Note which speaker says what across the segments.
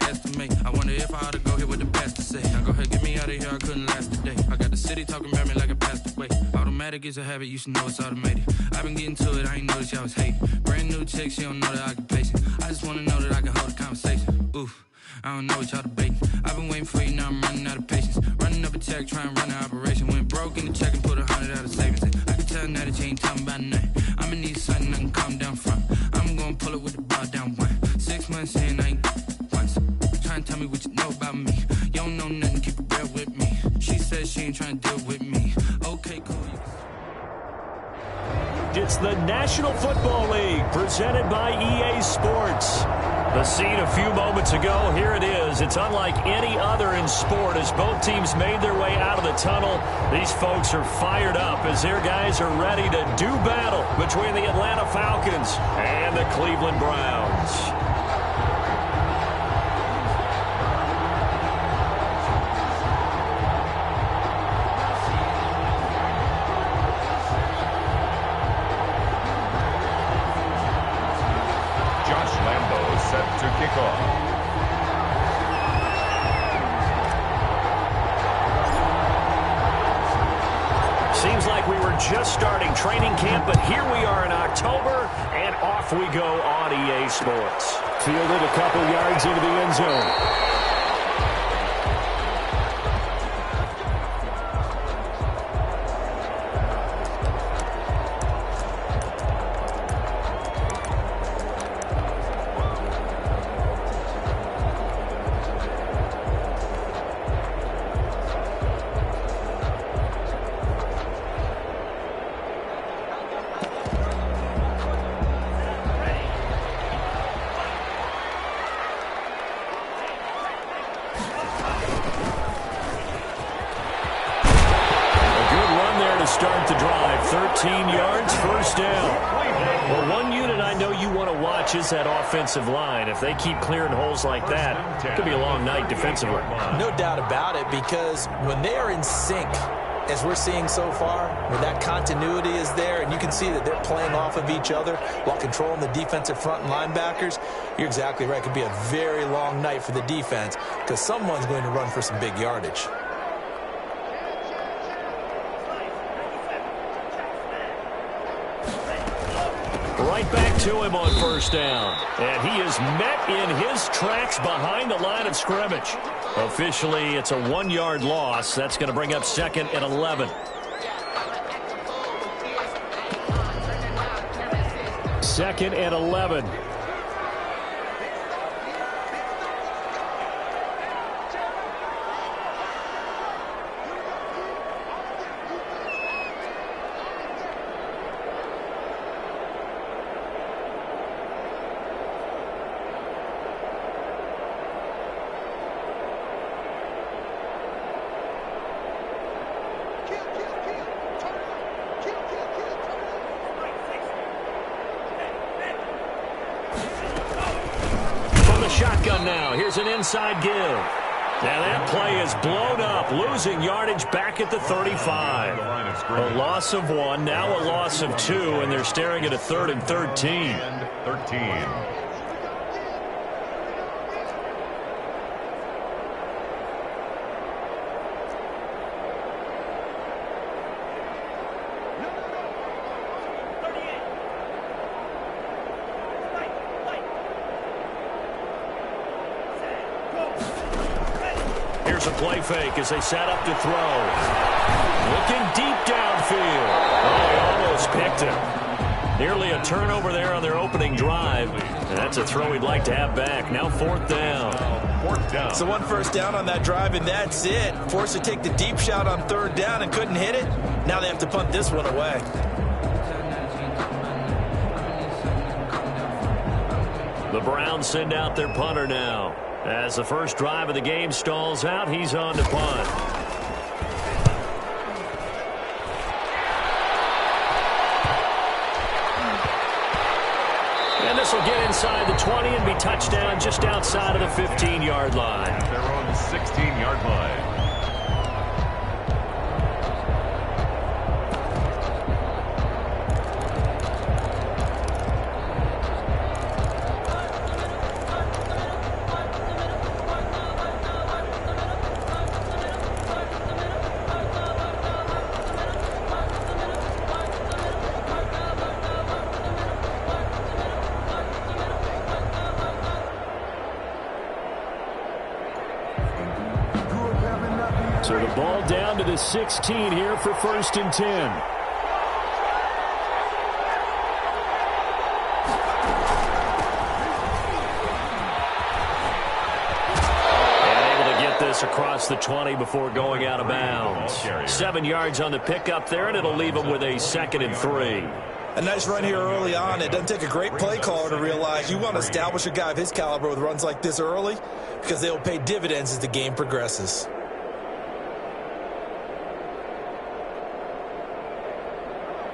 Speaker 1: Estimate. I wonder if I ought to go here with the best to say. Now go ahead, get me out of here, I couldn't last today. I got the city talking about me like a passed away. Automatic is a habit, you should know it's automated. I've been getting to it, I ain't noticed y'all was hating. Brand new chick, she don't know the occupation. I just wanna know that I can hold a conversation. Oof, I don't know what y'all debating. I've been waiting for you, now I'm running out of patience. Running up a check, trying to run an operation. Went broke in the check and put 100 out of savings. I can tell now that you ain't talking about nothing. I'ma need something I can calm down from. I'm gonna pull it with the bar down one. 6 months in, I ain't once. Trying to tell me what you know about me. You don't know nothing, keep it real with me. She says she ain't trying to deal with me. Okay, cool.
Speaker 2: It's the National Football League presented by EA Sports. The scene a few moments ago, here it is. It's unlike any other in sport as both teams made their way out of the tunnel. These folks are fired up as their guys are ready to do battle between the Atlanta Falcons and the Cleveland Browns. Seems like we were just starting training camp, but here we are in October, and off we go on EA Sports. Fielded a couple yards into the end zone. Start the drive, 13 yards, first down. Well, one unit I know you want to watch is that offensive line. If they keep clearing holes like that, it could be a long night defensively.
Speaker 3: No doubt about it, because when they are in sync, as we're seeing so far, when that continuity is there, and you can see that they're playing off of each other while controlling the defensive front and linebackers, you're exactly right. It could be a very long night for the defense because someone's going to run for some big yardage.
Speaker 2: Right back to him on first down. And he is met in his tracks behind the line of scrimmage. Officially, it's a 1-yard loss. That's going to bring up 2nd and 11. 2nd and 11. Shotgun now. Here's an inside give. Now that play is blown up, losing yardage back at the 35. A loss of 1, now a loss of 2, and they're staring at a 3rd and 13.
Speaker 4: 13.
Speaker 2: Here's a play fake as they set up to throw. Looking deep downfield. Oh, he almost picked him. Nearly a turnover there on their opening drive. And that's a throw he'd like to have back. Now 4th down.
Speaker 4: 4th down.
Speaker 3: So 1 first down on that drive, and that's it. Forced to take the deep shot on 3rd down and couldn't hit it. Now they have to punt this one away.
Speaker 2: The Browns send out their punter now. As the first drive of the game stalls out, he's on to punt. And this will get inside the 20 and be touchdown just outside of the 15-yard line.
Speaker 4: At their own 16-yard line.
Speaker 2: So the ball down to the 16 here for 1st and 10. And able to get this across the 20 before going out of bounds. 7 yards on the pickup there, and it'll leave them with a 2nd and 3.
Speaker 3: A nice run here early on. It doesn't take a great play caller to realize you want to establish a guy of his caliber with runs like this early because they'll pay dividends as the game progresses.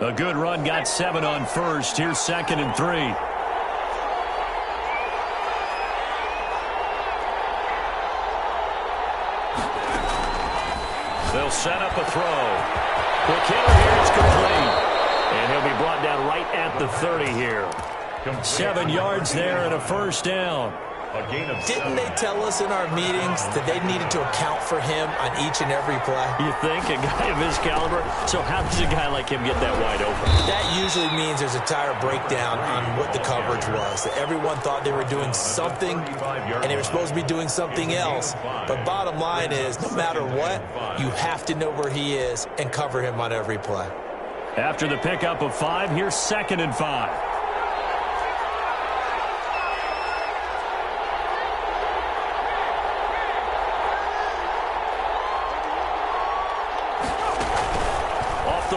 Speaker 2: A good run, got 7 on 1st. Here's 2nd and 3. They'll set up a throw. Quick hitter here, it's complete. And he'll be brought down right at the 30 here. 7 yards there and a 1st down.
Speaker 3: Didn't they tell us in our meetings that they needed to account for him on each and every play?
Speaker 2: You think? A guy of his caliber? So how does a guy like him get that wide open?
Speaker 3: That usually means there's a entire breakdown on what the coverage was. That everyone thought they were doing something, and they were supposed to be doing something else. But bottom line is, no matter what, you have to know where he is and cover him on every play.
Speaker 2: After the pickup of 5, here's 2nd and 5.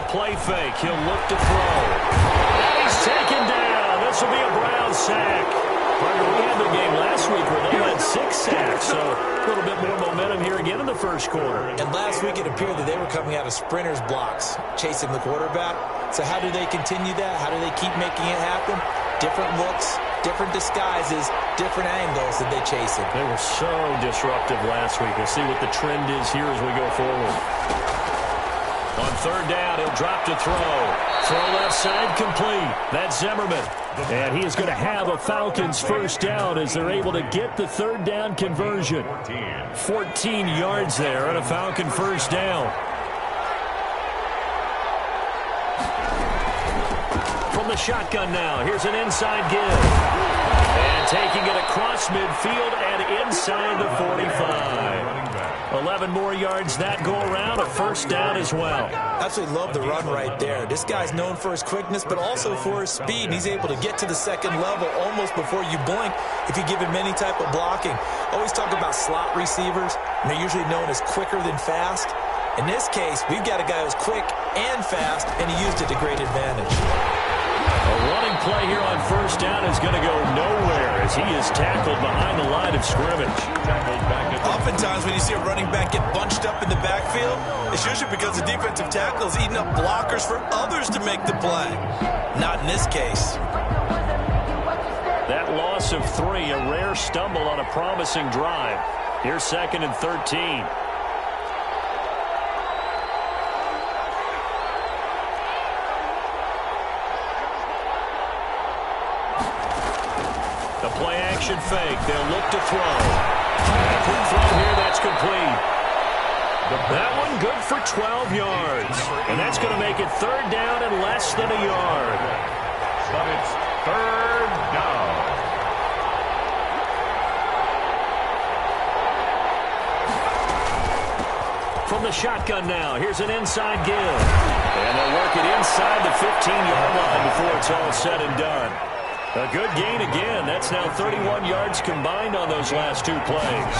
Speaker 2: Play fake. He'll look to throw. And he's taken down. This will be a Brown sack. We had the game last week where they had 6 sacks, so a little bit more momentum here again in the 1st quarter.
Speaker 3: And last week it appeared that they were coming out of sprinters blocks, chasing the quarterback. So how do they continue that? How do they keep making it happen? Different looks, different disguises, different angles that they chase it.
Speaker 2: They were so disruptive last week. We'll see what the trend is here as we go forward. On 3rd down, he'll drop to throw. Throw left side complete. That's Zimmerman. And he is going to have a Falcons 1st down as they're able to get the 3rd down conversion. 14 yards there and a Falcon 1st down. From the shotgun now, here's an inside give. And taking it across midfield and inside the 45. 11 more yards that go around, a 1st down as well.
Speaker 3: Absolutely love the run right there. This guy's known for his quickness, but also for his speed. And he's able to get to the 2nd level almost before you blink if you give him any type of blocking. Always talk about slot receivers, and they're usually known as quicker than fast. In this case, we've got a guy who's quick and fast, and he used it to great advantage.
Speaker 2: A running play here on 1st down is going to go nowhere as he is tackled behind the line of scrimmage.
Speaker 3: Oftentimes when you see a running back get bunched up in the backfield, it's usually because the defensive tackle is eating up blockers for others to make the play. Not in this case.
Speaker 2: That loss of 3, a rare stumble on a promising drive. Here's 2nd and 13. The play action fake. They'll look to throw. Quick throw here, that's complete. That one good for 12 yards. And that's going to make it 3rd down and less than a yard.
Speaker 4: But it's 3rd down.
Speaker 2: From the shotgun now, here's an inside give. And they'll work it inside the 15-yard line before it's all said and done. A good gain again. That's now 31 yards combined on those last 2 plays.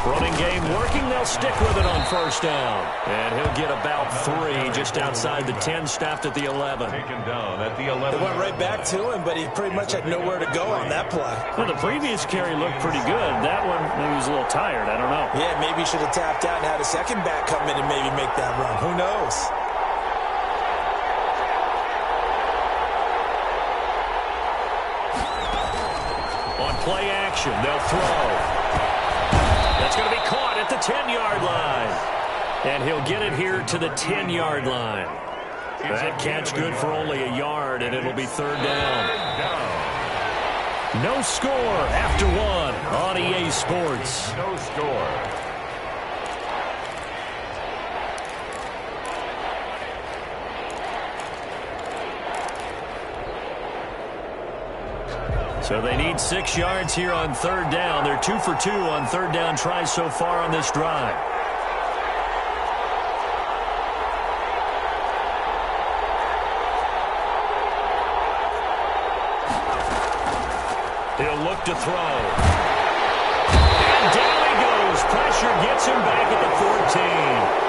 Speaker 2: Running game working. They'll stick with it on 1st down. And he'll get about 3 just outside the 10, stopped at the 11.
Speaker 4: Taken down at the 11.
Speaker 3: They went right back to him, but he pretty much had nowhere to go on that play.
Speaker 2: Well, the previous carry looked pretty good. That one, he was a little tired. I don't know.
Speaker 3: Yeah, maybe he should have tapped out and had a second back come in and maybe make that run. Who knows?
Speaker 2: Play action. They'll throw. That's going to be caught at the 10-yard line. And he'll get it here to the 10-yard line. That catch good for only a yard, and it'll be 3rd down. No score after 1 on EA Sports.
Speaker 4: No score.
Speaker 2: So they need 6 yards here on 3rd down. They're 2 for 2 on 3rd down tries so far on this drive. He'll look to throw. And down he goes. Pressure gets him back at the 14.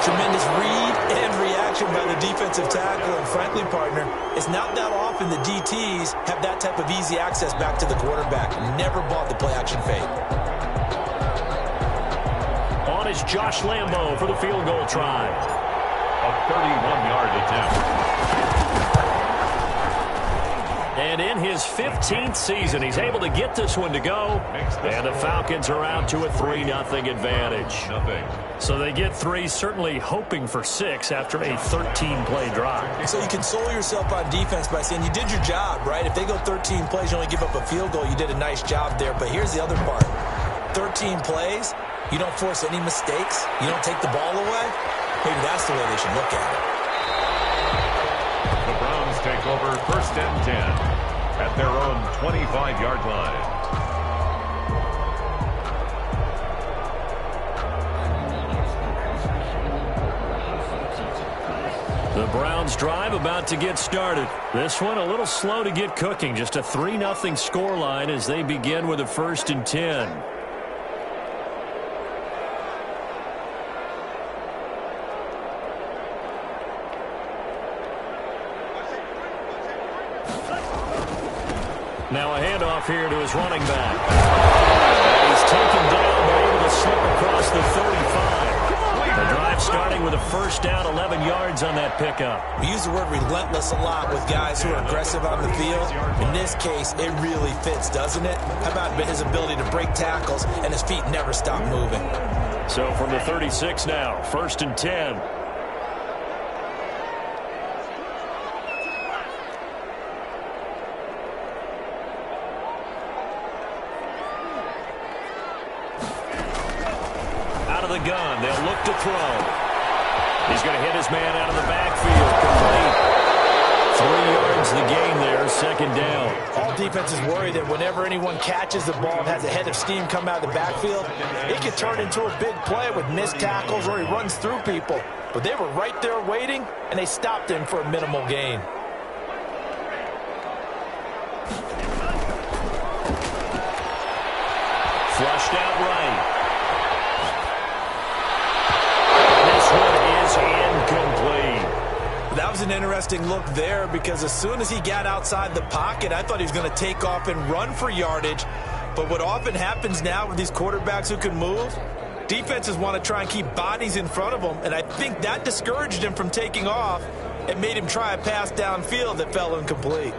Speaker 3: Tremendous read and reaction by the defensive tackle. And frankly, partner, it's not that often the DTs have that type of easy access back to the quarterback. Never bought the play-action fake.
Speaker 2: On is Josh Lambo for the field goal try.
Speaker 4: A 31-yard attempt.
Speaker 2: And in his 15th season, he's able to get this one to go. And the Falcons are out to a 3-0 advantage. So they get 3, certainly hoping for 6 after a 13-play drive.
Speaker 3: So you console yourself on defense by saying you did your job, right? If they go 13 plays, you only give up a field goal, you did a nice job there. But here's the other part. 13 plays, you don't force any mistakes, you don't take the ball away. Maybe that's the way they should look at it.
Speaker 4: The Browns take over 1st and 10 at their own 25-yard line.
Speaker 2: The Browns drive about to get started. This one a little slow to get cooking. Just a 3-0 scoreline as they begin with a 1st and 10. Now a handoff here to his running back. He's taken down, but able to slip across the 35. The drive starting with a 1st down, 11 yards on that pickup.
Speaker 3: We use the word relentless a lot with guys who are aggressive on the field. In this case, it really fits, doesn't it? How about his ability to break tackles and his feet never stop moving?
Speaker 2: So from the 36 now, 1st and 10. The gun. They'll look to throw. He's going to hit his man out of the backfield. Complete. 3 yards the gain there, 2nd down.
Speaker 3: All defenses worry that whenever anyone catches the ball and has a head of steam come out of the backfield, it could turn into a big play with missed tackles or he runs through people. But they were right there waiting, and they stopped him for a minimal gain.
Speaker 2: Flushed out right.
Speaker 3: That was an interesting look there because as soon as he got outside the pocket, I thought he was going to take off and run for yardage. But what often happens now with these quarterbacks who can move, defenses want to try and keep bodies in front of them, and I think that discouraged him from taking off and made him try a pass downfield that fell incomplete.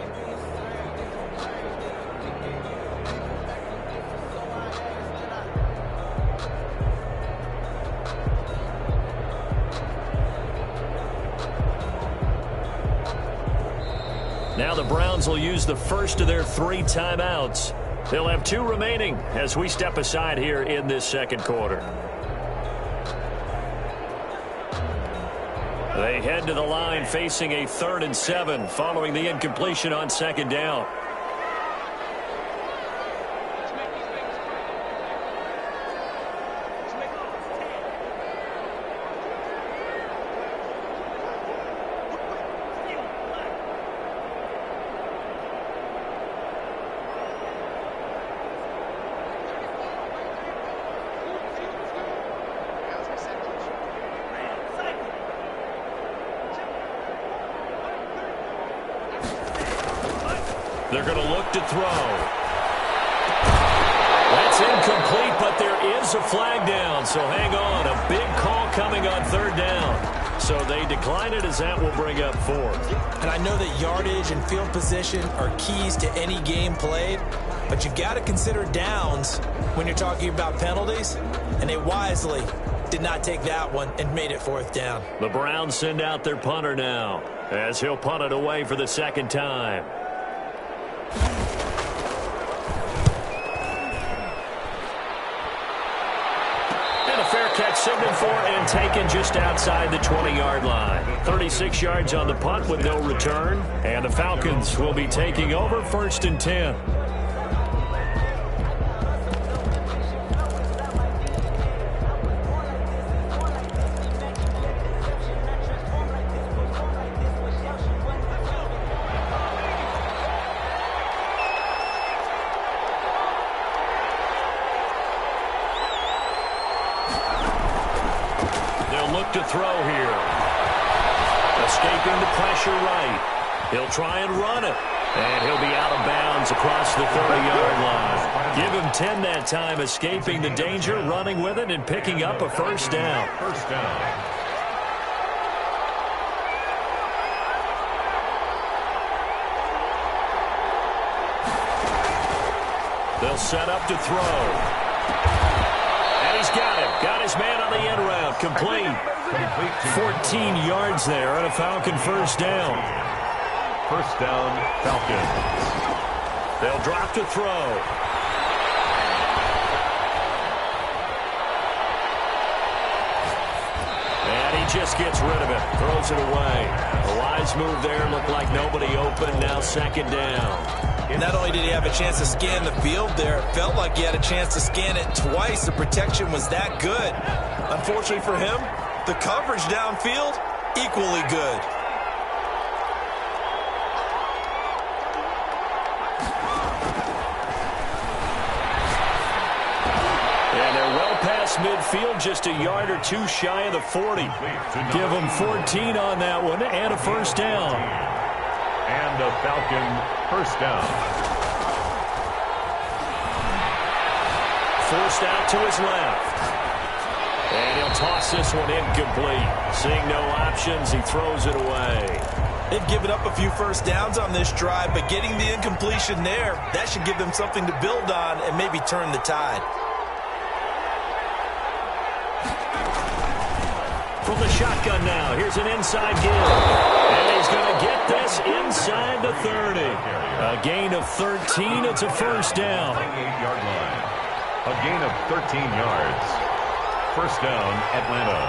Speaker 2: Now the Browns will use the first of their 3 timeouts. They'll have 2 remaining as we step aside here in this 2nd quarter. They head to the line facing a 3rd and 7 following the incompletion on 2nd down. They're going to look to throw. That's incomplete, but there is a flag down, so hang on. A big call coming on 3rd down. So they decline it as that will bring up 4th.
Speaker 3: And I know that yardage and field position are keys to any game played, but you've got to consider downs when you're talking about penalties, and they wisely did not take that one and made it 4th down.
Speaker 2: The Browns send out their punter now as he'll punt it away for the 2nd time. And a fair catch signaled for and taken just outside the 20-yard line. 36 yards on the punt with no return. And the Falcons will be taking over 1st and 10. look to throw here. Escaping the pressure right. He'll try and run it. And he'll be out of bounds across the 30-yard line. Give him 10 that time, escaping the danger, running with it, and picking up a first down.
Speaker 4: First down.
Speaker 2: They'll set up to throw. And he's got it. Got his man on the end route. Complete. 14 yards there and a Falcon first down.
Speaker 4: First down, Falcons.
Speaker 2: They'll drop to throw. And he just gets rid of it. Throws it away. A wise move there. Looked like nobody open. Now second down.
Speaker 3: Not only did he have a chance to scan the field there, it felt like he had a chance to scan it twice. The protection was that good. Unfortunately for him, the coverage downfield, equally good.
Speaker 2: And they're well past midfield, just a yard or two shy of the 40. Give them 14 on that one and a first down.
Speaker 4: And a Falcon first down.
Speaker 2: Forced out to his left. And he'll toss this one incomplete. Seeing no options, he throws it away.
Speaker 3: They've given up a few first downs on this drive, but getting the incompletion there, that should give them something to build on and maybe turn the tide.
Speaker 2: From the shotgun now, here's an inside give. And he's going to get this inside the 30. A gain of 13, it's a first down.
Speaker 4: 28-yard line. A gain of 13 yards. First down, Atlanta.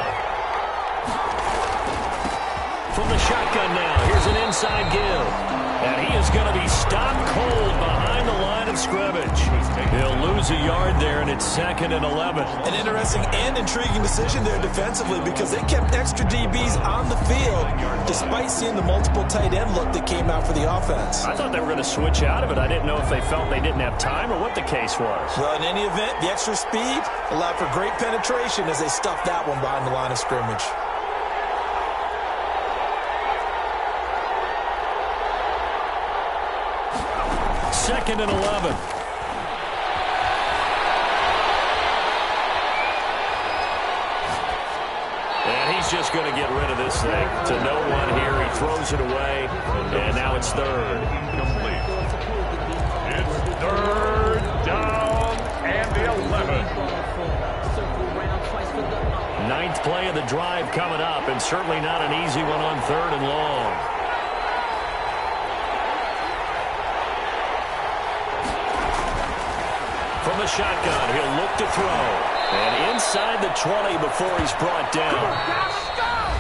Speaker 2: From the shotgun now, here's an inside give. And he is going to be stopped cold behind the line of scrimmage. He'll lose a yard there, and it's second and 11.
Speaker 3: An interesting and intriguing decision there defensively because they kept extra DBs on the field despite seeing the multiple tight end look that came out for the offense.
Speaker 2: I thought they were going to switch out of it. I didn't know if they felt they didn't have time or what the case was.
Speaker 3: Well, in any event, the extra speed allowed for great penetration as they stuffed that one behind the line of scrimmage.
Speaker 2: Second and 11. And he's just going to get rid of this thing. To no one here. He throws it away. And now it's third.
Speaker 4: Incomplete. It's third down and 11.
Speaker 2: Ninth play of the drive coming up, and certainly not an easy one on third and long. From the shotgun, he'll look to throw. And inside the 20 before he's brought down.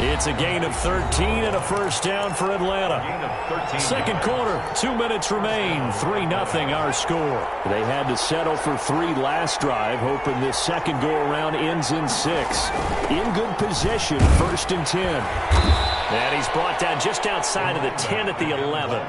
Speaker 2: It's a gain of 13 and a first down for Atlanta. Second quarter, 2 minutes remain. 3-0 our score. They had to settle for 3 last drive, hoping this second go-around ends in 6. In good position, first and 10. And he's brought down just outside of the 10 at the 11.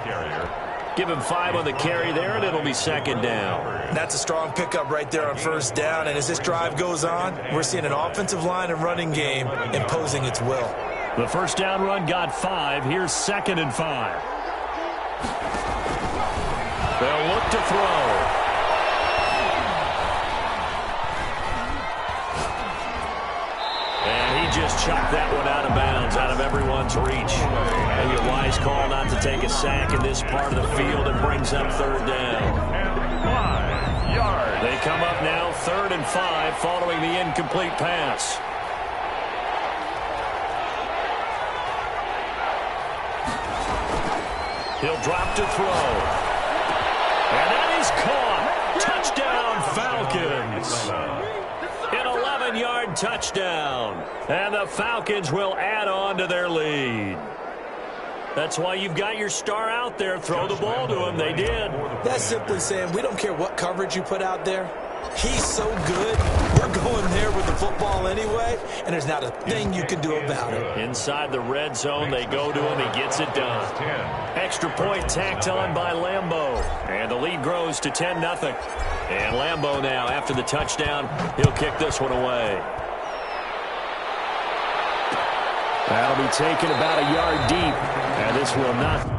Speaker 2: Give him 5 on the carry there, and it'll be second down.
Speaker 3: That's a strong pickup right there on first down, and as this drive goes on, we're seeing an offensive line and running game imposing its will.
Speaker 2: The first down run got 5. Here's second and 5. They'll look to throw. And he just chopped that one out of bounds, out of everyone's reach. Maybe a wise call not to take a sack in this part of the field, and brings up third down.
Speaker 4: 5 yards.
Speaker 2: They come up now, 3rd and 5, following the incomplete pass. He'll drop to throw. And that is caught. Touchdown, Falcons. An 11-yard touchdown. And the Falcons will add on to their lead. That's why you've got your star out there. Throw the ball to him. They did.
Speaker 3: That's simply saying we don't care what coverage you put out there. He's so good. We're going there with the football anyway, and there's not a thing you can do about it.
Speaker 2: Inside the red zone, they go to him. He gets it done. Extra point tacked on by Lambeau. And the lead grows to 10-0. And Lambeau now, after the touchdown, he'll kick this one away. That'll be taken about a yard deep, and this will not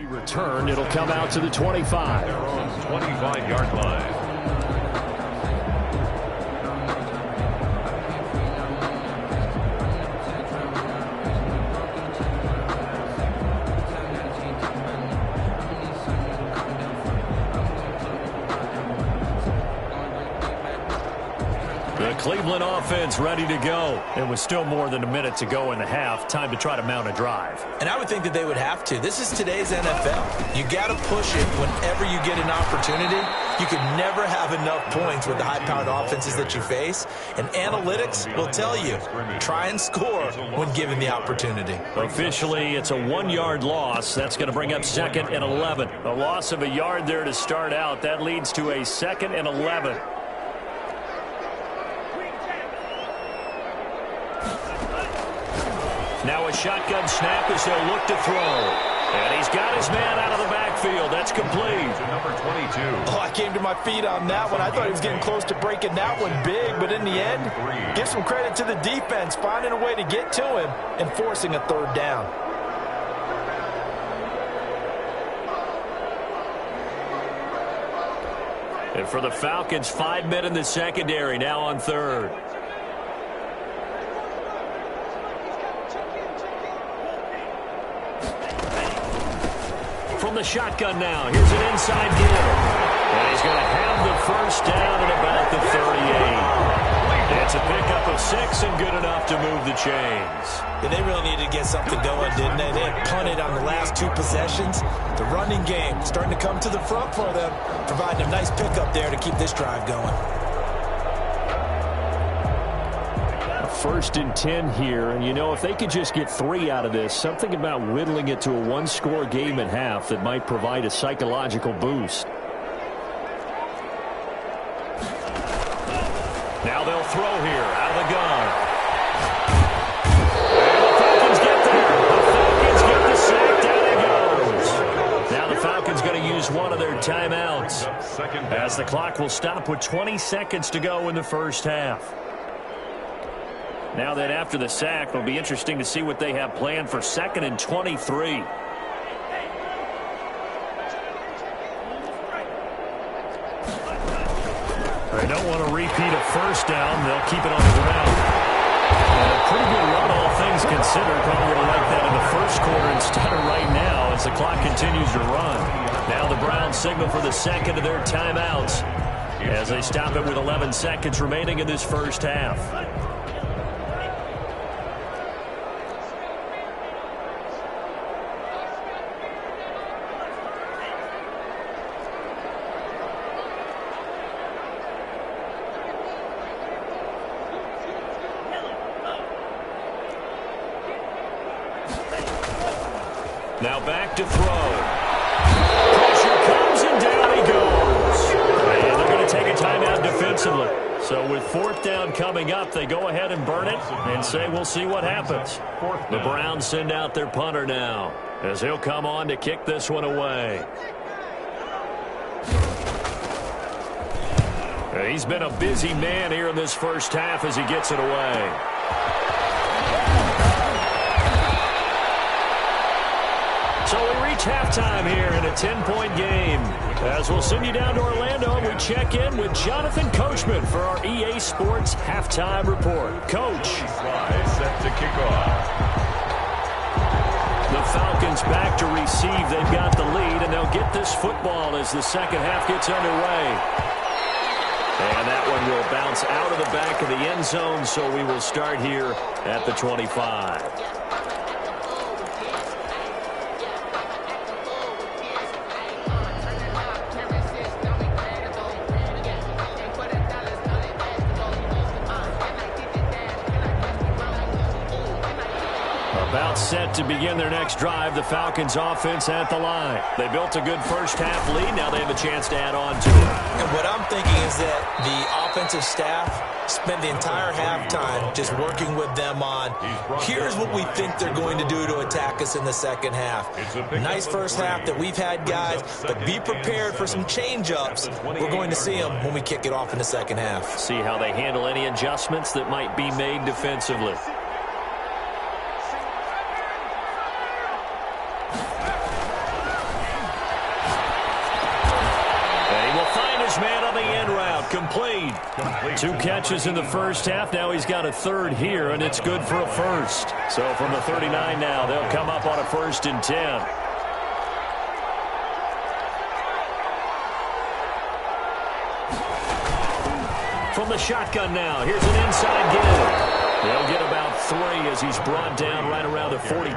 Speaker 2: Returned, it'll come out to the 25.
Speaker 4: Their own 25-yard line.
Speaker 2: Cleveland offense ready to go. It was still more than a minute to go in the half. Time to try to mount a drive.
Speaker 3: And I would think that they would have to. This is today's NFL. You got to push it whenever you get an opportunity. You can never have enough points with the high-powered offenses that you face. And analytics will tell you, try and score when given the opportunity.
Speaker 2: Officially, it's a 1-yard loss. That's going to bring up 2nd and 11. A loss of a yard there to start out. That leads to a 2nd and 11. Now a shotgun snap as they'll look to throw. And he's got his man out of the backfield. That's complete.
Speaker 4: To number 22.
Speaker 3: Oh, I came to my feet on that one. I thought he was getting close to breaking that one big, but in the end, give some credit to the defense, finding a way to get to him and forcing a 3rd down.
Speaker 2: And for the Falcons, 5 men in the secondary, now on 3rd. From the shotgun now, here's an inside give. And he's going to have the 1st down at about the 38. It's a pickup of 6 and good enough to move the chains.
Speaker 3: Yeah, they really needed to get something going, didn't they? They had punted on the last 2 possessions. The running game starting to come to the front for them, providing a nice pickup there to keep this drive going.
Speaker 2: 1st and 10 here, and you know, if they could just get 3 out of this, something about whittling it to a 1-score game at half that might provide a psychological boost. Now they'll throw here out of the gun. And the Falcons get there. The Falcons get the sack. Down it goes. Now the Falcons going to use one of their timeouts as the clock will stop with 20 seconds to go in the 1st half. Now that after the sack, it'll be interesting to see what they have planned for 2nd and 23. They don't want to repeat a 1st down. They'll keep it on the ground. And a pretty good run, all things considered. Probably would have liked that in the 1st quarter instead of right now as the clock continues to run. Now the Browns signal for the 2nd of their timeouts as they stop it with 11 seconds remaining in this 1st half. Now back to throw. Pressure comes and down he goes. And they're going to take a timeout defensively. So with 4th down coming up, they go ahead and burn it and say we'll see what happens. The Browns send out their punter now as he'll come on to kick this one away. He's been a busy man here in this 1st half as he gets it away. So we reach halftime here in a 10-point game. As we'll send you down to Orlando, and we check in with Jonathan Coachman for our EA Sports Halftime Report. Coach.
Speaker 4: Set to kick off.
Speaker 2: The Falcons back to receive. They've got the lead, and they'll get this football as the 2nd half gets underway. And that one will bounce out of the back of the end zone, so we will start here at the 25. About set to begin their next drive. The Falcons offense at the line. They built a good 1st half lead. Now they have a chance to add on to it.
Speaker 3: And what I'm thinking is that the offensive staff spent the entire halftime just working with them on, here's what we think they're going to do to attack us in the 2nd half. Nice 1st half that we've had, guys, but be prepared for some change-ups. We're going to see them when we kick it off in the 2nd half.
Speaker 2: See how they handle any adjustments that might be made defensively. man on the in route. Complete. 2 catches in the first half. Now he's got a third here, and it's good for a first. So from the 39 now, they'll come up on a 1st and 10. From the shotgun now, here's an inside give. They'll get about 3 as he's brought down right around the 42.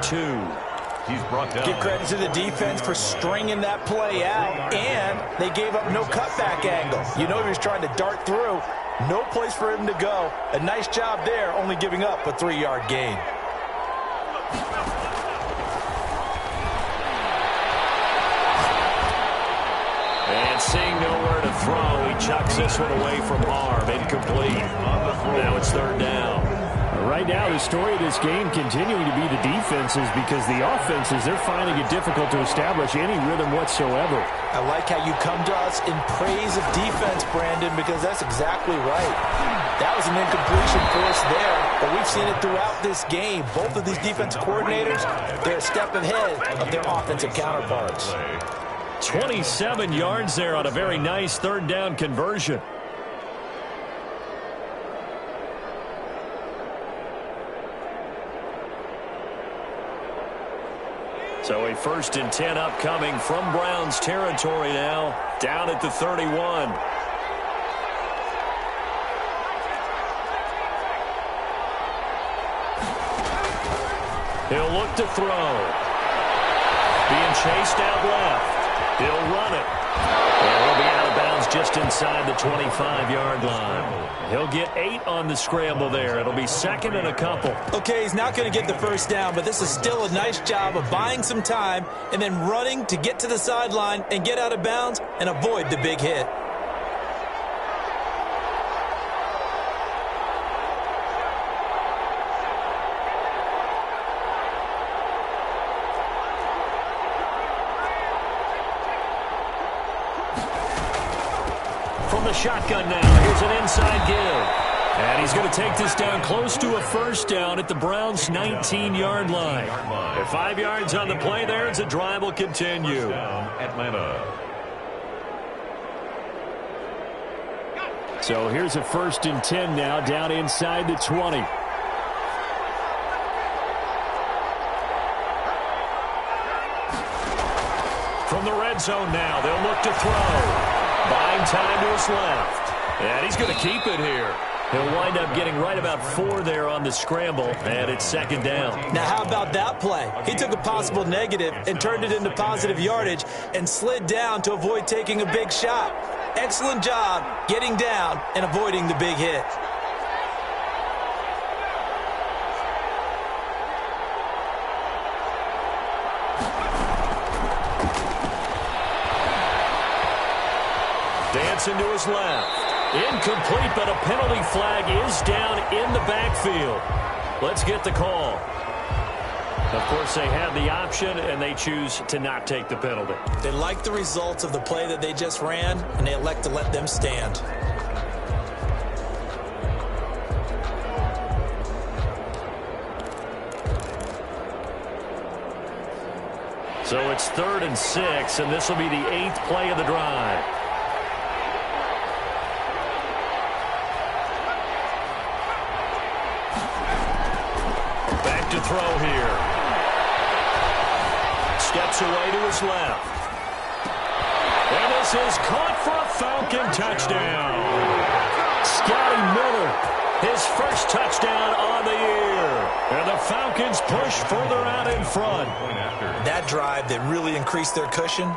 Speaker 4: He's brought down.
Speaker 3: Give credit to the defense for stringing that play out, and they gave up no cutback angle. You know he was trying to dart through. No place for him to go. A nice job there, only giving up a 3-yard gain.
Speaker 2: And seeing nowhere to throw, he chucks this one away from harm. Incomplete. Now it's 3rd down.
Speaker 5: Right now, the story of this game continuing to be the defenses, because the offenses, they're finding it difficult to establish any rhythm whatsoever.
Speaker 3: I like how you come to us in praise of defense, Brandon, because that's exactly right. That was an incompletion for us there, but we've seen it throughout this game. Both of these defense coordinators, they're a step ahead of their offensive counterparts.
Speaker 2: 27 yards there on a very nice 3rd down conversion. So a 1st and 10 upcoming from Browns territory now, down at the 31. He'll look to throw. Being chased out left. He'll run it. And he'll be out of bounds just inside the 25-yard line. He'll get 8 on the scramble there. It'll be 2nd and a couple.
Speaker 3: Okay, he's not going to get the 1st down, but this is still a nice job of buying some time and then running to get to the sideline and get out of bounds and avoid the big hit.
Speaker 2: From the shotgun now, here's an inside give. And he's going to take this down close to a 1st down at the Browns' 19-yard line. At 5 yards on the play there, as the drive will continue.
Speaker 4: Atlanta.
Speaker 5: So here's a 1st and 10 now, down inside the 20.
Speaker 2: From the red zone now, they'll look to throw. Buying time to his left. And he's going to keep it here. He'll wind up getting right about 4 there on the scramble, and it's 2nd down.
Speaker 3: Now, how about that play? He took a possible negative and turned it into positive yardage and slid down to avoid taking a big shot. Excellent job getting down and avoiding the big hit.
Speaker 2: Dancing to his left. Incomplete, but a penalty flag is down in the backfield. Let's get the call. Of course, they had the option, and they choose to not take the penalty.
Speaker 3: They like the results of the play that they just ran, and they elect to let them stand.
Speaker 2: So it's 3rd and 6, and this will be the 8th play of the drive. Back to throw here. Steps away to his left. And this is caught for a Falcon touchdown. Scotty Miller, his first touchdown on the year. And the Falcons push further out in front.
Speaker 3: That drive that really increased their cushion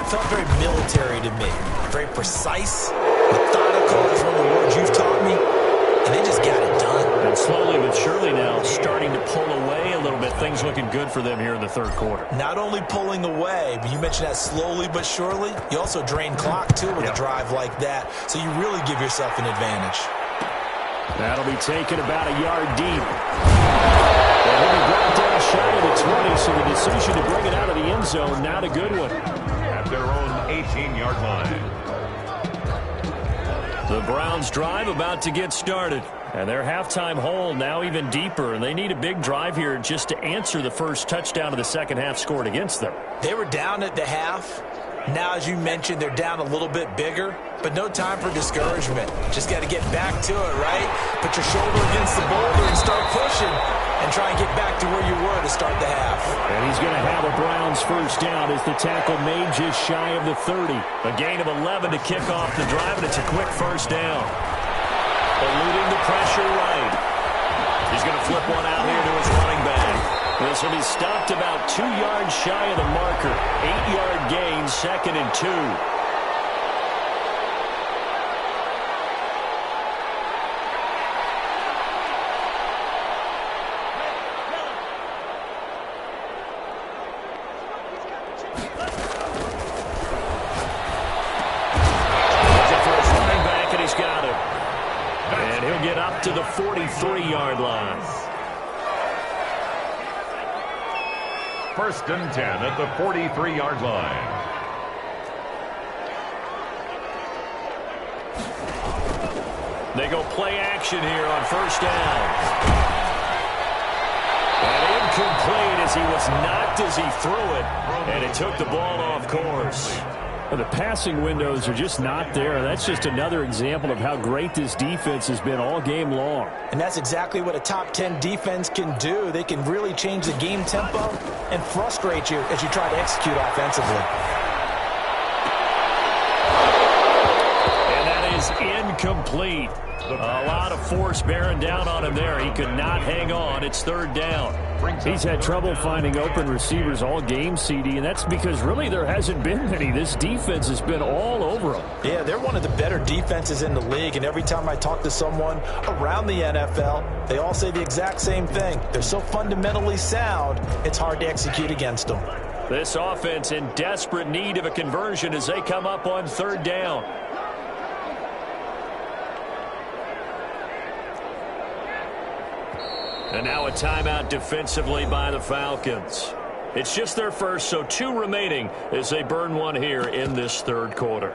Speaker 3: felt very military to me. Very precise, methodical is one of the words you've taught me. And they just got it done.
Speaker 2: And slowly but surely now starting to pull away a little bit. Things looking good for them here in the 3rd quarter.
Speaker 3: Not only pulling away, but you mentioned that slowly but surely. You also drain clock, too, with a drive like that. So you really give yourself an advantage.
Speaker 5: That'll be taken about a yard deep. And he'll be brought down shy of the 20, so the decision to bring it out of the end zone, not a good one.
Speaker 4: At their own 18-yard line.
Speaker 2: The Browns drive about to get started. And their halftime hole now even deeper. And they need a big drive here just to answer the first touchdown of the second half scored against them.
Speaker 3: They were down at the half. Now, as you mentioned, they're down a little bit bigger, but no time for discouragement. Just got to get back to it, right? Put your shoulder against the boulder and start pushing and try and get back to where you were to start the half.
Speaker 5: And he's going to have a Browns first down as the tackle made just shy of the 30.
Speaker 2: A gain of 11 to kick off the drive, and it's a quick first down. Eluding the pressure right. He's going to flip one out here to his running back. This will be stopped about 2 yards shy of the marker. 8-yard gain, 2nd and 2. To the 43-yard line.
Speaker 4: 1st and 10 at the 43-yard line.
Speaker 2: They go play action here on first down. And incomplete as he was knocked as he threw it, and it took the ball off course.
Speaker 5: The passing windows are just not there. That's just another example of how great this defense has been all game long.
Speaker 3: And that's exactly what a top 10 defense can do. They can really change the game tempo and frustrate you as you try to execute offensively.
Speaker 2: And that is incomplete. A lot of force bearing down on him there. He could not hang on. It's 3rd down.
Speaker 5: He's had trouble finding open receivers all game, CD, and that's because really there hasn't been many. This defense has been all over them.
Speaker 3: Yeah, they're one of the better defenses in the league, and every time I talk to someone around the NFL, they all say the exact same thing. They're so fundamentally sound, it's hard to execute against them.
Speaker 2: This offense in desperate need of a conversion as they come up on 3rd down. And now a timeout defensively by the Falcons. It's just their first, so 2 remaining as they burn one here in this 3rd quarter.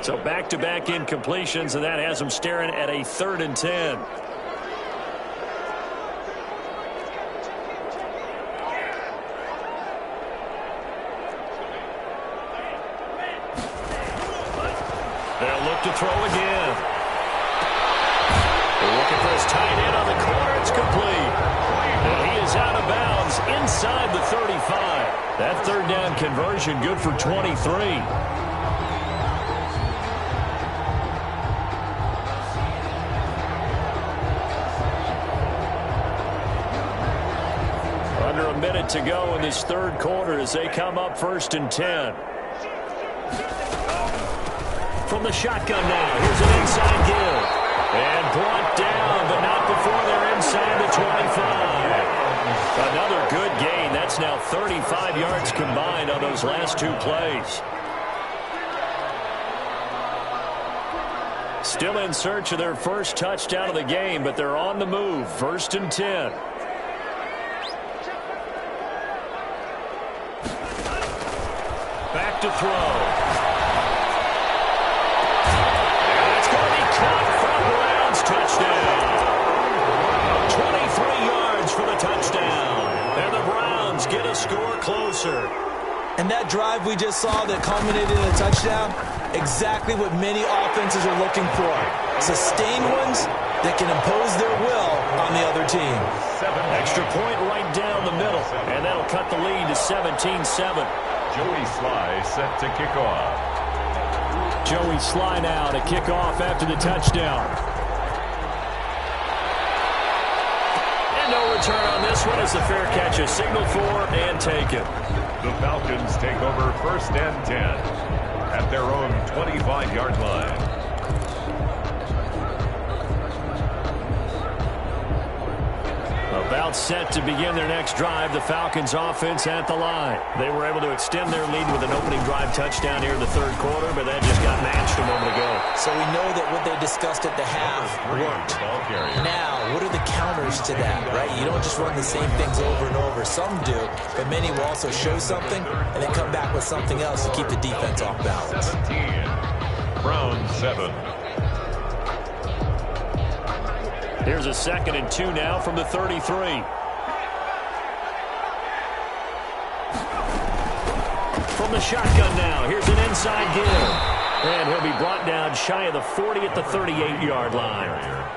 Speaker 2: So back-to-back incompletions, and that has them staring at a 3rd and 10. They'll look to throw again. They're looking for his tight end on the corner. It's complete. And he is out of bounds inside the 35. That 3rd down conversion good for 23. A minute to go in this 3rd quarter as they come up 1st and 10. From the shotgun now, here's an inside give. And brought down, but not before they're inside the 25. Another good gain. That's now 35 yards combined on those last 2 plays. Still in search of their first touchdown of the game, but they're on the move. 1st and 10. Back to throw. And it's going to be caught for a Browns touchdown. 23 yards for the touchdown. And the Browns get a score closer.
Speaker 3: And that drive we just saw that culminated in a touchdown, exactly what many offenses are looking for. Sustained ones that can impose their will on the other team.
Speaker 2: Extra point right down the middle. And that'll cut the lead to 17-7.
Speaker 4: Joey Sly set to kick off.
Speaker 5: Joey Sly now to kick off after the touchdown.
Speaker 2: And no return on this one as the fair catch is signaled for and taken.
Speaker 4: The Falcons take over 1st and 10 at their own 25-yard line.
Speaker 2: About set to begin their next drive, the Falcons offense at the line. They were able to extend their lead with an opening drive touchdown here in the third quarter, but that just got matched a moment ago.
Speaker 3: So we know that what they discussed at the half worked. Now, what are the counters to that, right? You don't just run the same things over and over. Some do, but many will also show something and then come back with something else to keep the defense off balance.
Speaker 4: 17, Browns 7.
Speaker 2: Here's a 2nd and 2 now from the 33. From the shotgun now, here's an inside give. And he'll be brought down shy of the 40 at the 38-yard line.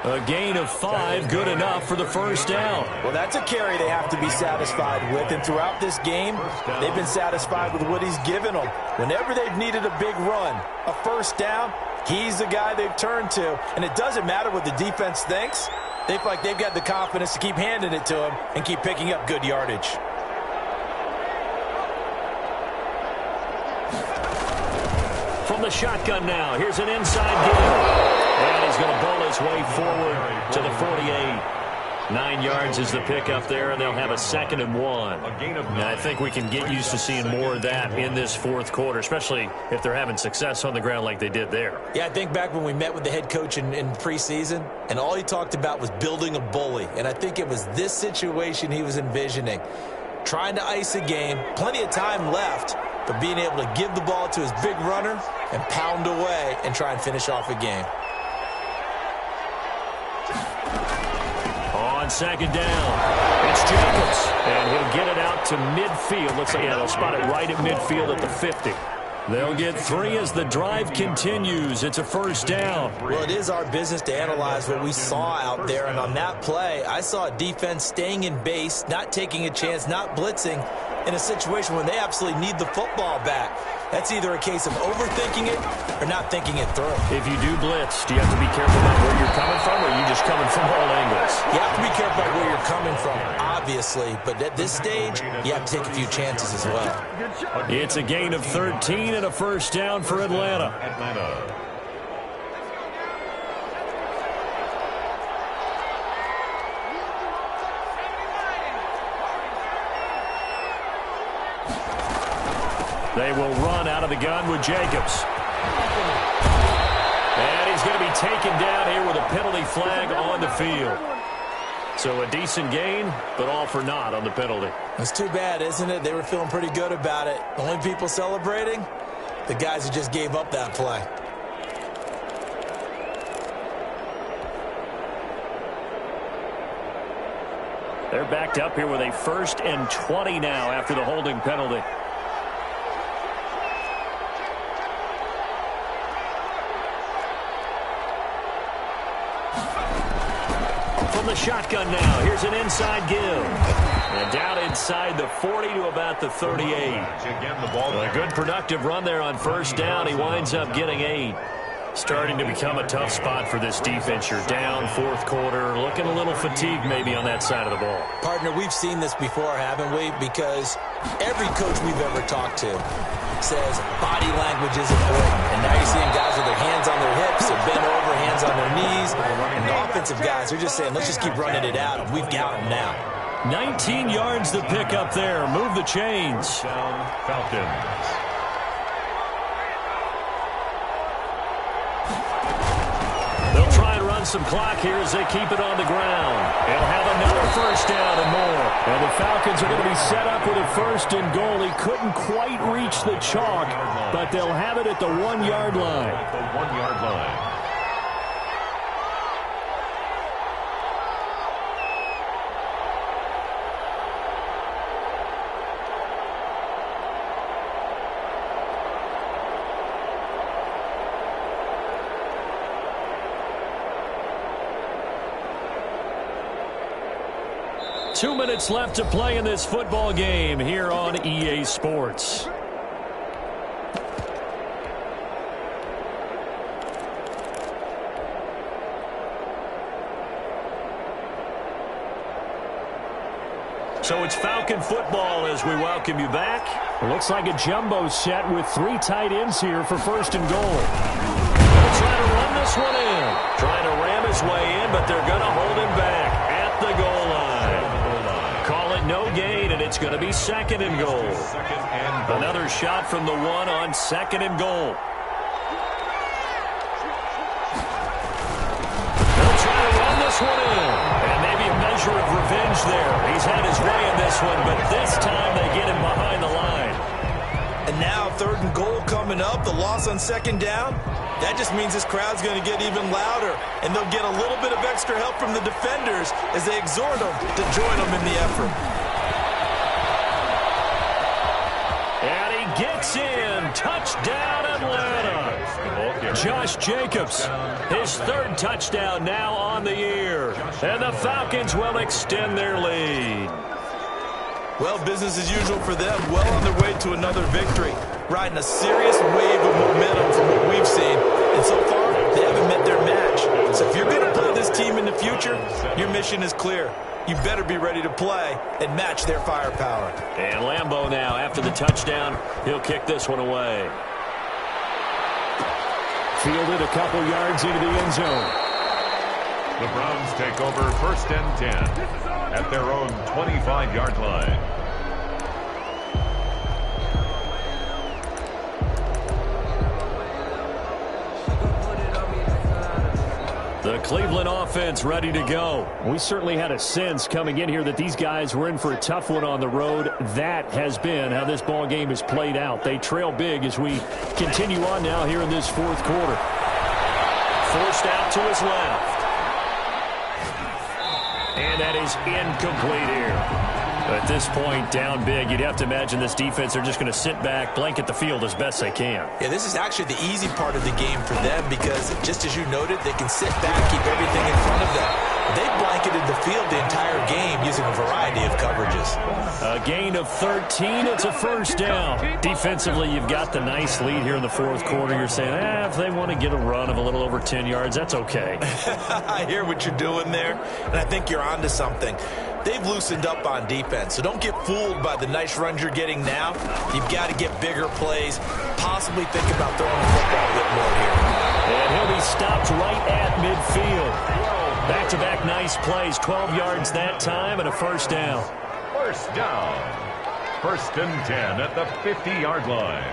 Speaker 2: A gain of 5, good enough for the first down.
Speaker 3: Well, that's a carry they have to be satisfied with. And throughout this game, they've been satisfied with what he's given them. Whenever they've needed a big run, a first down, he's the guy they've turned to. And it doesn't matter what the defense thinks. They feel like they've got the confidence to keep handing it to him and keep picking up good yardage.
Speaker 2: From the shotgun now, here's an inside give. And he's going to bowl his way forward to the 48. 9 yards is the pickup there, and they'll have a 2nd and 1. Now, I think we can get used to seeing more of that in this fourth quarter, especially if they're having success on the ground like they did there.
Speaker 3: Yeah, I think back when we met with the head coach in preseason, and all he talked about was building a bully. And I think it was this situation he was envisioning. Trying to ice a game, plenty of time left, but being able to give the ball to his big runner and pound away and try and finish off a game.
Speaker 2: On 2nd down, it's Jacobs, and he'll get it out to midfield. Looks like they'll spot it right at midfield at the 50. They'll get 3 as the drive continues. It's a first down.
Speaker 3: Well, it is our business to analyze what we saw out there, and on that play, I saw a defense staying in base, not taking a chance, not blitzing, in a situation when they absolutely need the football back. That's either a case of overthinking it or not thinking it through.
Speaker 2: If you do blitz, do you have to be careful about where you're coming from, or are you just coming from all angles?
Speaker 3: You have to be careful about where you're coming from, obviously, but at this stage, you have to take a few chances as well.
Speaker 2: It's a gain of 13 and a first down for Atlanta. They will run out of the gun with Jacobs. And he's going to be taken down here with a penalty flag on the field. So a decent gain, but all for naught on the penalty.
Speaker 3: It's too bad, isn't it? They were feeling pretty good about it. The only people celebrating, the guys who just gave up that play.
Speaker 2: They're backed up here with a 1st and 20 now after the holding penalty. From the shotgun now, here's an inside give. And down inside the 40 to about the 38. A good productive run there on first down. He winds up getting 8. Starting to become a tough spot for this defense. You're down fourth quarter, looking a little fatigued maybe on that side of the ball.
Speaker 3: Partner, we've seen this before, haven't we? Because every coach we've ever talked to says body language is important. And now you're seeing guys with their hands on their hips, they're bent over, hands on their knees. And the offensive guys, they're just saying, let's just keep running it out. And we've got them now.
Speaker 2: 19 yards to pick up there. Move the chains.
Speaker 4: Falcons.
Speaker 2: They'll try and run some clock here as they keep it on the ground. They'll have another first down and more. And the Falcons are going to be set up with a 1st and goal. He couldn't quite reach the chalk, but they'll have it at the 1-yard line.
Speaker 4: The 1-yard line.
Speaker 2: Two minutes left to play in this football game here on EA Sports. So it's Falcon football as we welcome you back. It looks like a jumbo set with 3 tight ends here for 1st and goal. They'll try to run this one in. Trying to ram his way in, but they're going to hold him back at the goal line. no gain, and it's going to be second and goal. Another shot from the one on second and goal. They'll try to run this one in. And maybe a measure of revenge there. He's had his way in this one, but this time they get him behind the line.
Speaker 3: And now third and goal coming up. The loss on second down. That just means this crowd's going to get even louder. And they'll get a little bit of extra help from the defenders as they exhort them to join them in the effort.
Speaker 2: And he gets in. Touchdown, Atlanta. Josh Jacobs, his third touchdown now on the year. And the Falcons will extend their lead.
Speaker 3: Well, business as usual for them. Well on their way to another victory. Riding a serious wave of momentum from what we've seen. And so far, they haven't met their match. So if you're going to play this team in the future, your mission is clear. You better be ready to play and match their firepower.
Speaker 2: And Lambeau now, after the touchdown, he'll kick this one away. Fielded a couple yards into the end zone.
Speaker 4: The Browns take over first and 10 at their own 25-yard line.
Speaker 2: The Cleveland offense ready to go. We certainly had a sense coming in here that these guys were in for a tough one on the road. That has been how this ball game has played out. They trail big as we continue on now here in this fourth quarter. Forced out to his left. And that is incomplete here. At this point, down big, you'd have to imagine this defense are just going to sit back, blanket the field as best they can.
Speaker 3: Yeah, this is actually the easy part of the game for them because, just as you noted, they can sit back, keep everything in front of them. They blanketed the field the entire game using a variety of coverages.
Speaker 2: A gain of 13. It's a first down. Defensively, you've got the nice lead here in the fourth quarter. You're saying, if they want to get a run of a little over 10 yards, that's okay.
Speaker 3: I hear what you're doing there, and I think you're onto something. They've loosened up on defense, so don't get fooled by the nice runs you're getting now. You've got to get bigger plays, possibly think about throwing the football a bit more here.
Speaker 2: And he'll be stopped right at midfield. Back-to-back nice plays, 12 yards that time, and a first down.
Speaker 4: First down. First and 10 at the 50-yard line.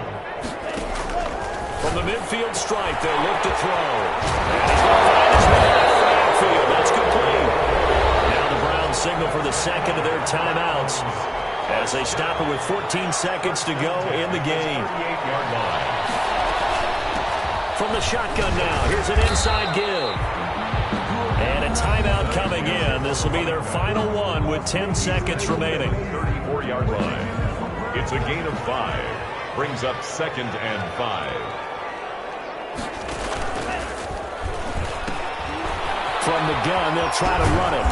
Speaker 2: From the midfield stripe, they'll look to throw. And he's going to find his way out of the backfield. That's complete. Now the Browns signal for the second of their timeouts as they stop it with 14 seconds to go in the game.
Speaker 4: 58-yard line.
Speaker 2: From the shotgun now, here's an inside give. And a timeout coming in. This will be their final one with 10 seconds remaining.
Speaker 4: 34-yard line. It's a gain of 5. Brings up second and 5.
Speaker 2: From the gun, they'll try to run it.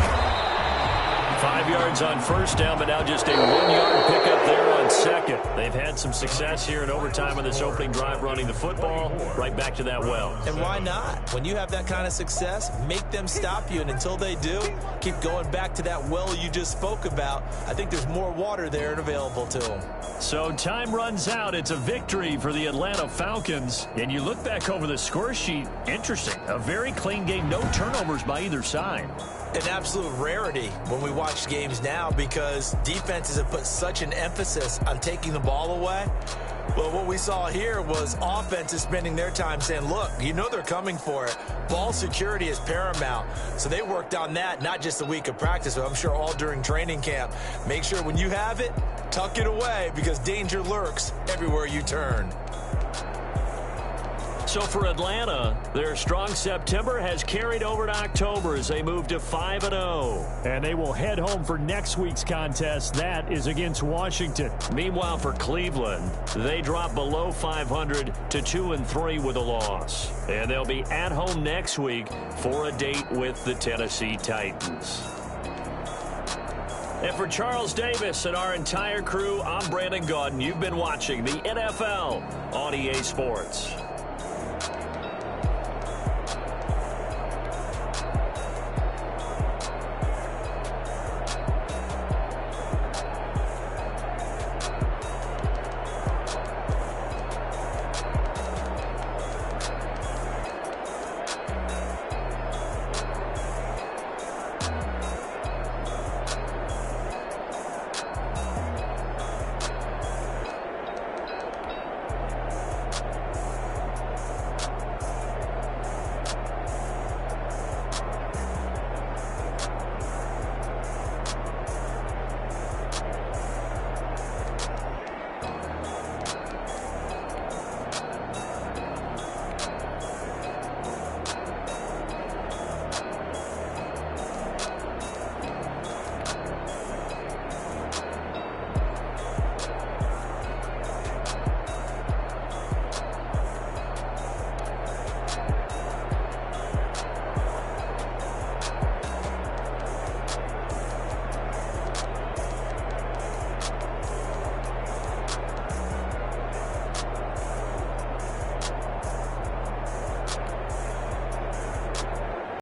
Speaker 2: 5 yards on first down, but now just a 1-yard pickup there on second. They've had some success here in overtime on this opening drive running the football. Right back to that well.
Speaker 3: And why not? When you have that kind of success, make them stop you. And until they do, keep going back to that well you just spoke about. I think there's more water there and available to them.
Speaker 2: So time runs out. It's a victory for the Atlanta Falcons. And you look back over the score sheet, interesting. A very clean game, no turnovers by either side.
Speaker 3: An absolute rarity when we watch games now because defenses have put such an emphasis on taking the ball away. Well, what we saw here was offenses spending their time saying, look, you know they're coming for it. Ball security is paramount. So they worked on that, not just a week of practice, but I'm sure all during training camp. Make sure when you have it, tuck it away because danger lurks everywhere you turn.
Speaker 2: So for Atlanta, their strong September has carried over to October as they move to 5-0. And they will head home for next week's contest. That is against Washington. Meanwhile, for Cleveland, they drop below 500 to 2-3 with a loss. And they'll be at home next week for a date with the Tennessee Titans. And for Charles Davis and our entire crew, I'm Brandon Gaudin. You've been watching the NFL on EA Sports.